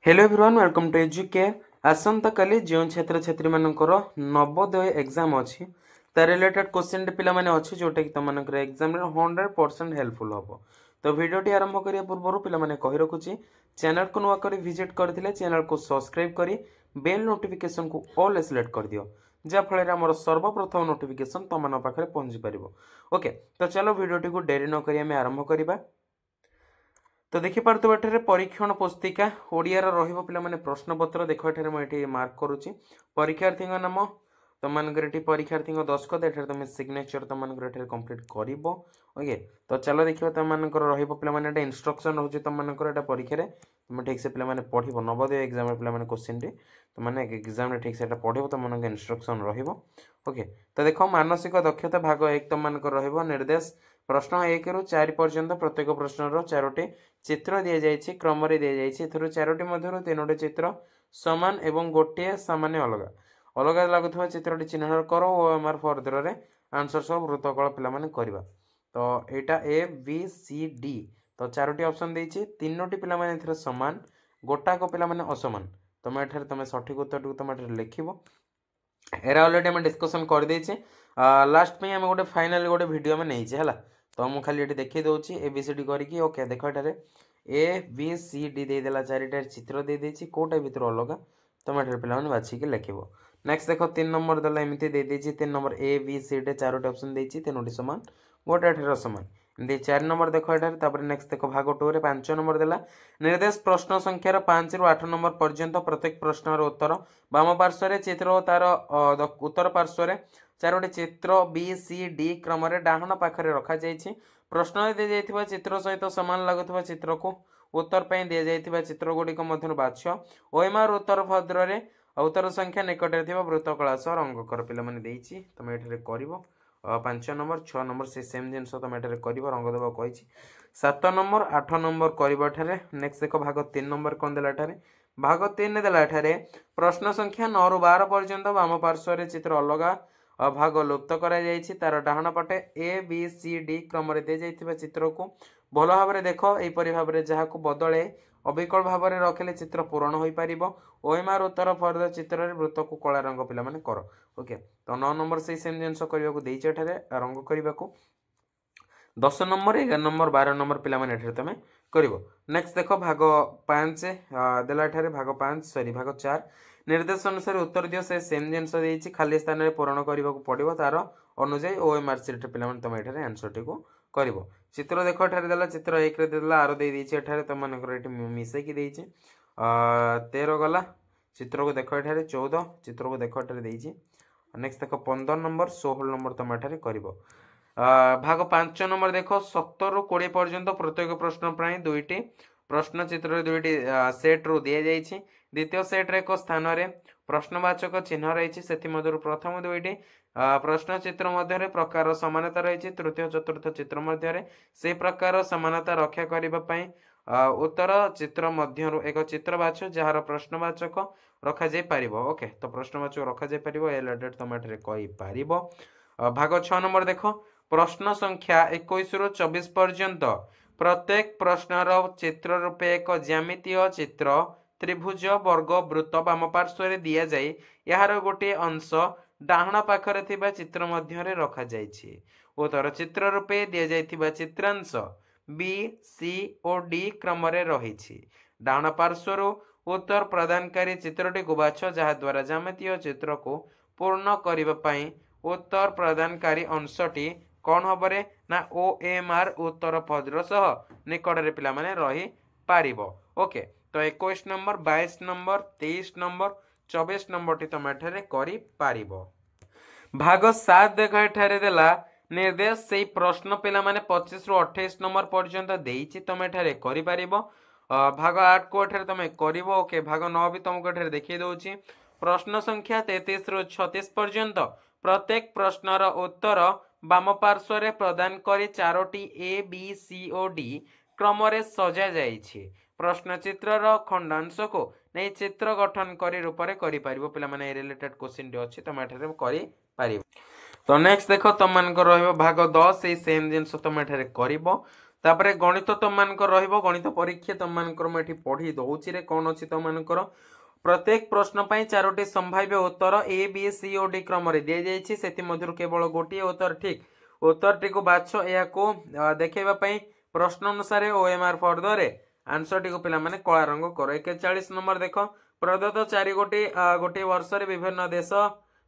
Hello everyone welcome to Educare आसंता काली जो छात्र छात्री मानकर नवोदय एग्जाम अच्छी तार रिलेटेड क्वेश्चन पे अच्छी जोटा कि तुम एग्जाम 100% हेल्पफुल हम तो वीडियोटी आरंभ करने पूर्व पे कही रखुच्छी चैनल को नुआ कर विजिट करते चैनल को सब्सक्राइब कर बेल नोटिफिकेशन को ऑल सिलेक्ट कर दियो जहाँफल आम सर्वप्रथम नोटिफिकेशन तुम पाखे पहुंची पार ओके तो चलो वीडियोटी को डेरी नक आरंभ करवा तो देखिपे एठारे परीक्षण पुस्तिका ओडिया पे प्रश्नपत्र देख ये मार्क करुच्ची परीक्षार्थी नाम तुम परीक्षार्थी दस्खत एठारे तुम सिग्नेचर तुम कंप्लीट कर ओके तो चलो देखिए तुम पे इंस्ट्रक्शन रोचे तुम परीक्षा तुम ठीक से पे पढ़ नवोदय एग्जाम पे क्वेश्चन टी तुमने एग्जाम ठीक से पढ़ तुम इंस्ट्रक्शन रोके तो देख मानसिक दक्षता भाग एक तुम निर्देश प्रश्न 1 ରୁ 4 पर्यंत प्रत्येक प्रश्नर 4टी चित्र दि जाइए क्रम दि जाइए 4टी मध्य 3टी चित्र समान एवं गोटे सामान्य अलग अलग लगुवा चित्रटी चिन्ह कर ओएमआर फर्दर आंसर सब वृत्तकल पे करवा तो यहाँ ए बी सी डी तो 4टी ऑप्शन देती 3टी पे सामान गोटाक पे असमान तुम एठार तुम सठिक उत्तर तुम लिख एरा अलरेडी आम डिस्कसन कर देचे लास्ट में आम गोटे फाइनाल गोटे वीडियो में नहीं है तो मुझे खाली ये देखी दूसरी एबीसीडी करके ओके देख एठार ए बी सी डी देदेला 4टार चित्र दे देछि कोटा भीतर अलग तुम एठार पे बाछिक लिख नेक्स्ट देख 3 नंबर देला एमती दे देछि 3 number A B C D 4टी ऑप्शन देछि 3टी समान गोटे एठार समान एमती 4 नंबर देख एठार नेक्स्ट देख भाग 2 रे 5 नंबर देला निर्देश प्रश्न संख्यार 5 ରୁ 8 नंबर पर्यंत प्रत्येक प्रश्नर उत्तर वाम पार्श्व चित्र और तार उत्तर पार्श्व 4टी चित्र बी सी डी क्रम डाहाण पाखरे रखा जाइए प्रश्न दी जाइए चित्र सहित सामान लगुवा चित्र को उत्तर पर दि जाइए चित्र गुड़िक बाछ ओएमआर उत्तर भद्र उत्तर संख्या निकट वृत्तकला सह रंग कर पे तुम ये कर 5 नंबर 6 नंबर से सेम जिन तुम ये कर रंग देवा कही 7 नंबर 8 नंबर कर नेक्स्ट देख भाग 3 नंबर कौन देला भाग 3 देला प्रश्न संख्या 9 ରୁ 12 पर्यंत वाम पार्श्व चित्र अलग भाग लुप्त करा जाइछि तार डाहाण पटे ए बी सी डी क्रम दि जाइथिबा चित्र को भल भाव देख यहपरि भाव जहाँ बदले अविकल भाव रखिले चित्र पूरण हो पार ओएमआर उत्तर फर्द चित्र वृत्त को कला रंग पे कर ओके तो 9 नंबर से सेम जिन करने रंग करने को 10 नंबर 11 नंबर 12 नंबर पे तुम कर नेक्स्ट देख भाग 5 देला भाग 5 सॉरी भाग 4 निर्देश अनुसार उत्तर दियो से सेम जिनस देछि खाली स्थान में पूरण करने को पड़ो तार अनुजाई ओएमआर सीट पे तुम ये आंसर टी कर चित्र देख देला चित्र 1 रे देला आरो दे देछि एठारे तुम मिसेकी देछि 13 गला चित्र को देख एठारे 14 चित्र को देख एठारे देछि नेक्स्ट देख 15 नंबर 16 नंबर तुम एठारे कर भाग 5 नंबर देख 17 ରୁ 20 पर्यंत प्रत्येक प्रश्न प्राय 2टी प्रश्न चित्र 2टी सेट रू दि जाइछि द्वितीय सेट रे एक स्थान रे प्रश्नवाचक चिन्ह रही से प्रथम 2टी प्रश्न चित्र मध्य प्रकार समानता रही तृतीय चतुर्थ चित्र मध्य से प्रकार समानता रक्षा करने उत्तर चित्र मध्य एक चित्र बाछ जार प्रश्नवाचक रखा जाई पारिबो ओके तो प्रश्नवाचक रखा जाई पारिबो ए रिलेटेड तुम एठारे कहि पारिबो भाग 6 नंबर देख प्रश्न संख्या 21 ରୁ 24 पर्यंत प्रत्येक प्रश्नर चित्र रूपे एक ज्यामितीय चित्र त्रिभुज वर्ग वृत्त वाम पार्श्व दि जाए यार गोटे अंश डाहाण पाखरे थिबा चित्र मध्य रखा जाइछि उत्तर चित्र रूपे दि जाइथिबा चित्रांश बी सी और डी क्रम रही डाहाण पार्श्व उत्तर प्रदानकारी चित्रटी को बाछ जहा द्वारा ज्यामितीय चित्र को पूर्ण करने उत्तर प्रदानकारी अंशटी कौन हबरे ना ओएमआर उत्तर भद्र सह निकट पे रही पारिबो ओके तो 21 number 22 number 23 number 24 number T तुम एठारे करि पारिबो भाग 7 देख एठारे देला निर्देश से प्रश्न पिला माने 25 ରୁ 28 नंबर पर्यंत देइछि तुम एठारे करि पारिबो भाग 8 को एठारे तुम करिवो ओके भाग 9 भी तुमको एठारे देखि दउछि प्रश्न संख्या 33 ରୁ 36 पर्यंत प्रत्येक प्रश्नर उत्तर वाम पार्श्व प्रदान करी 4टी ए बी सी और डी क्रम सजा जाइछि प्रश्न चित्रर खंडांश को नहीं चित्र गठन करी रूप में पे रिलेटेड क्वेश्चन टी अच्छी तुम एठारे करि पारिबो तो नेक्स्ट देख तुम मान भाग 10 सेम जिन तुम एठारे करिवो तापर गणित तुम मानकर रहिबो गणित परीक्षा तुम मानकर मैं पढ़ी दउची रे कोन अछि तुम मानकर प्रत्येक प्रश्न पई चारोटी संभाव्य उत्तर ए बी सी ओ डी क्रम रे दे जाइछि सेति मध्यरु केवल गोटिए उत्तर ठीक उत्तर टी को बाछो या को देखैबा पई प्रश्न अनुसार ओएमआर फर्दर रे आंसर टी को पिला माने कला रंग करो 41 नंबर देखो प्रदत्त 4 गोटे वर्ष रे विभिन्न देश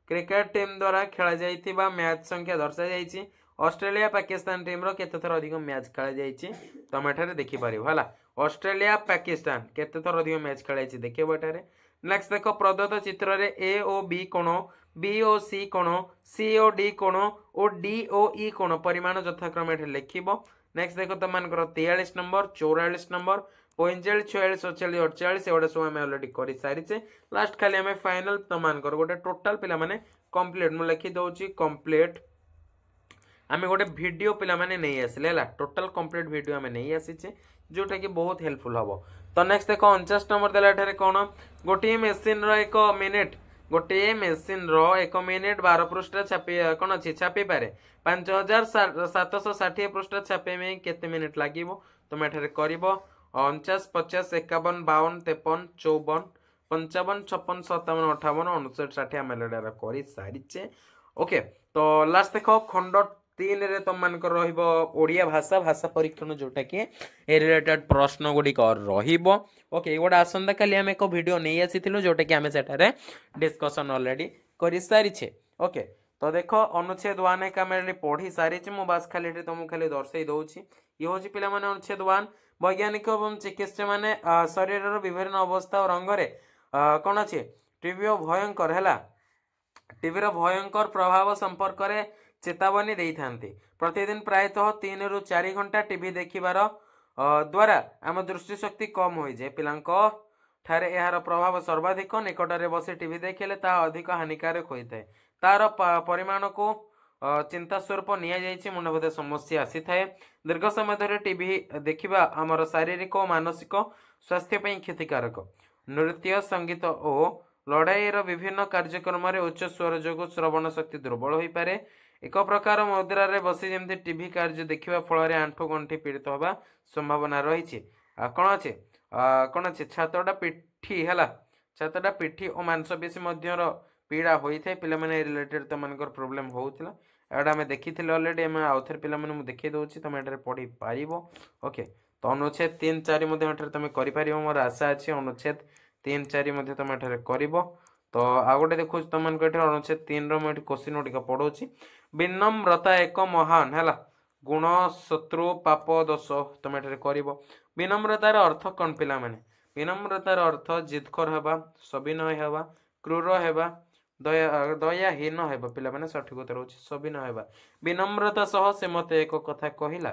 क्रिकेट टीम द्वारा खेला जाइथिबा मैच संख्या दर्शा जाइछि ऑस्ट्रेलिया पाकिस्तान टीम रो केते थर अधिक मैच खेला जाइछि तमे एठारे देखि पारिबो हला ऑस्ट्रेलिया पाकिस्तान केते थर अधिक मैच खेला जाइछि देखिबो एठारे नेक्स्ट देखो प्रदत्त चित्र रे ए ओ बी कोण बी ओ सी कोण सी ओ डी कोण ओ डी ओ ई कोण परिमाण यथाक्रम एठारे लिखिबो नेक्स्ट देखो तमानकर 43 नंबर 44 नंबर 45 46 47 48 एवडा सब हम ऑलरेडी करि सारिचे लास्ट खाली हमें फाइनल तमानकर गोटे टोटल पिला माने कंप्लीट मु लिखि दउची कंप्लीट आमे गोटे वीडियो पिला माने नहीं आसिले हला टोटल कंप्लीट वीडियो आमे नहीं आसीचे जोटा कि बहुत हेल्पफुल हबो तो नेक्स्ट देखो 49 नंबर देला एठारे कोन गोटे मशीन रो 1 मिनिट गोटे मशीन रो 1 मिनिट 12 पृष्ठ छापी कोन अछि छापी पारे 5760 पृष्ठ छापे में केते मिनिट लागिवो तुम एठारे करिवो 49 50 51 52 53 54 55 56 57 58 59 60 आमे लडा करि सारिचे ओके तो लास्ट देखो खंड 3 रे तुम मानकर रहिबो ओडिया भाषा भाषा परीक्षण जोटा कि ए रिलेटेड प्रश्न गुडी कर रहिबो ओके एगोडा आसंदा काली हम एक वीडियो नै आसीथिलु जोटा कि हमें सेटारे डिस्कशन ऑलरेडी करि सारिछे ओके तो देखो अनुच्छेद 1 एक हम पढ़ी सारिछे मु बस खाली तुमको खाली दर्शाई दउची ये होची पिला माने अनुच्छेद 1 वैज्ञानिक एवं चिकित्सक माने शरीर रो विभिन्न अवस्था और रंग रे कोन अछि टीबी भयंकर हैला टीबी रो भयंकर प्रभाव संपर्क रे चेतावनी देई थांती प्रतिदिन प्रायतः 3 रु 4 घंटा टीवी देखिबार द्वारा आम दृष्टि शक्ति कम हो जाए पिलांको ठारे यार प्रभाव सर्वाधिक निकटरे बसी टीवी देखिले ता अधिक हानिकारक होइଥାଏ तार परिमाण को चिंता स्वरूप निया जाइछि मुंडबोधे समस्या आसी थाए दीर्घ समय धरे टीवी देखिबा हमर शारीरिक और मानसिक स्वास्थ्य पई क्षतिकारक नृत्य संगीत और लड़ाई रो विभिन्न कार्यक्रम रे उच्च स्वर जोगु श्रवण शक्ति दुर्बल होई पारे एक प्रकार मुद्रा रे बसी जेमति टीवी कार्य देखिबा फल रे आंठु गंठी पीड़ित होबा संभावना रहिछि कोन अछि छातडा पिठी हला छातडा पिठी और मांसपेशी मध्यर पीड़ा होई थे पिला माने रिलेटेड त मानकर प्रॉब्लम होउतला एडा में देखिथिले ऑलरेडी हम आउथर पिला माने मु देखि दउछि तमे एटारे पढी पारिबो ओके तो अनुच्छेद 3 4 मध्ये एटारे तमे करि पारिबो मोर आशा अछि अनुच्छेद 3 4 मध्ये तमे एटारे करिवो तो आ गोटे देखो तुम अनुच्छेद 3 रो मैं क्वेश्चन गुटिका पढ़ोछि विनम्रता एक महान हैला गुण शत्रु पाप दोष तुम एटारे करिवो विनम्रतार अर्थ कोन पिला माने विनम्रतार अर्थ जिदखोर हेबा सविनय हेबा क्रूर हेबा दयाहीन हेबा पिला माने सठिक उत्तर होछि सविनय हेबा विनम्रता सह से मते एक कथा कहिला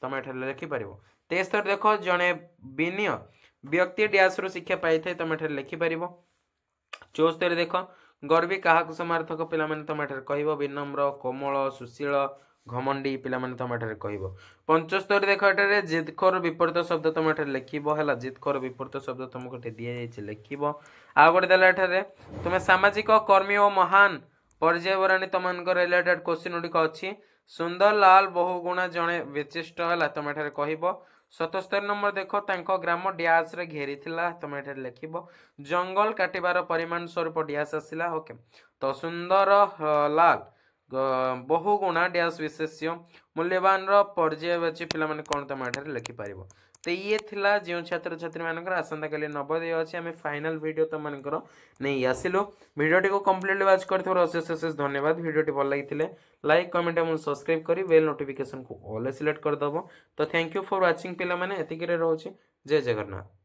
तुम एटारे लिखि पारिबो 73 देखो जणे विनय व्यक्ति डैश रो शिक्षा पाई थे तुम एटारे लिखि पारिबो 74 देखो गर्वी काहाकु समार्थक पिला माने तुम एटारे कहिबो विनम्र कोमल सुशील घमंडी पिला माने तुम एटारे कहिबो 75 देखो एटारे जिदखोर विपरीत शब्द तुम एटारे लिखिबो हला जिदखोर विपरीत शब्द तुमको एटे दिया जायछि लिखिबो आ गोटे देला एटारे तुमे सामाजिक कर्मी और महान पर्यावरण तुमनकर रिलेटेड क्वेश्चन उडी अछि सुंदर लाल बहुगुणा जणे विशिष्ट हला तुम एटारे कहिबो 77 नंबर देखो तांको ग्राम डैश रे घेरी थिला तुम एटारे लिखिबो जंगल काटिबार परिमाण स्वरूप डैश आसिला ओके तो सुंदर लाल बहुगुणा डैश विशेष्य मूल्यवान रो पर्यायवाची पिला माने कोन तुम एटारे लिखि पारिबो तो ये थिला जो छात्र छात्री मानकर आसंता काली नवोदय अछि हमें फाइनल वीडियो तुम मानकर नहीं आसिलो वीडियो को कंप्लीटली वाच करथोर अशेष अशेष धन्यवाद वीडियो टी भल लागिथिले लाइक कमेंट एवं सब्सक्राइब करी बेल नोटिफिकेशन को ऑल सिलेक्ट कर दबो तो थैंक यू फॉर वाचिंग पिला माने एतिके रे रहउची जय जगन्नाथ।